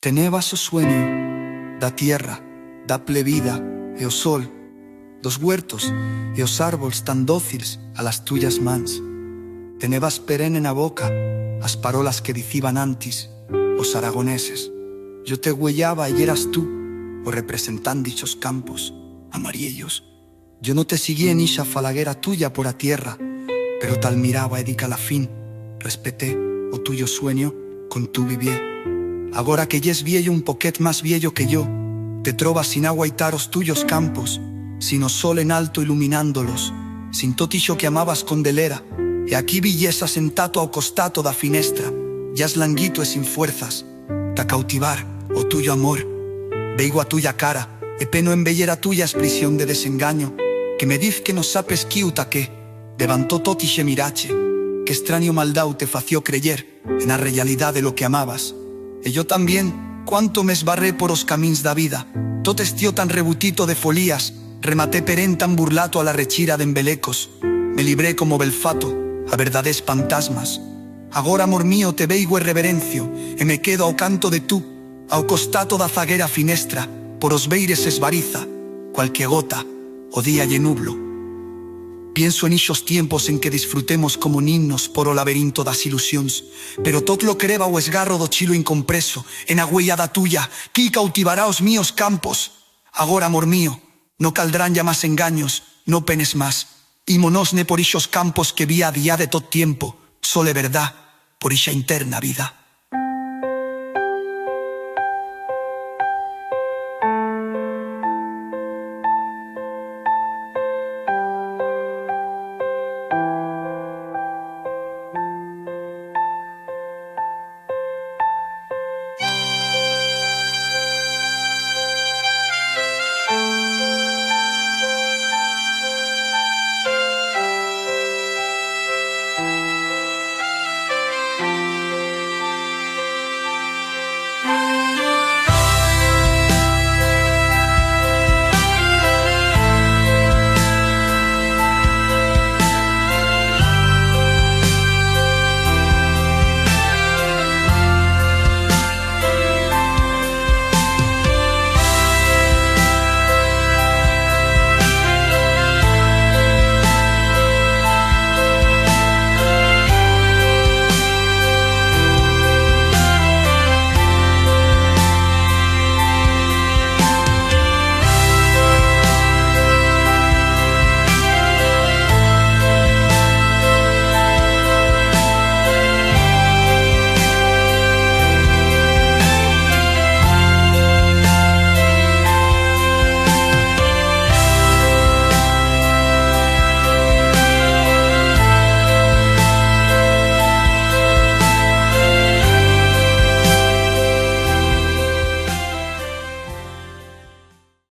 Tenebas o sueño da tierra, da plebida e o sol, dos huertos e os árboles tan dóciles a las tuyas mans. Tenebas perenne na boca as parolas que diciban antes os aragoneses. Yo te huellaba y eras tú o representan dichos campos amarillos. Yo no te seguí en isha falaguera tuya por a tierra, pero tal miraba e di que a la fin respeté o tuyo sueño con tu vivier. Agora que yes viejo un poquet más viejo que yo, te trovas sin aguaitar os tuyos campos, sin o sol en alto iluminándolos, sin totillo que amabas con delera, e aquí villesa sentato ao costato da finestra, yas languito e sin fuerzas, ta cautivar o tuyo amor. Veigo a tuya cara, e peno en veyer a tuya expresión de desengaño, que me diz que no sapes quiuta que, levantó totixe mirache, que extraño maldau te fació creyer en a realidad de lo que amabas. E yo también, cuánto me esbarré por os camins da vida, tot estió tan rebutito de folías, rematé perén tan burlato a la rechira de embelecos, me libré como belfato a verdades fantasmas. Agora, amor mío, te veigo e reverencio, e me quedo ao canto de tú, ao costato da zaguera finestra, por os beires esbariza, cualque gota, o día lle nublo. Pienso en ixos tiempos en que disfrutemos como niños por o laberinto das ilusións, pero tot lo creba o esgarro do chilo incompreso, en a huella da tuya, qui cautivará os míos campos. Agora, amor mío, no caldrán ya más engaños, no penes más, ímonosne por ixos campos que vía a día de tot tiempo, sole verdad, por ixa interna vida.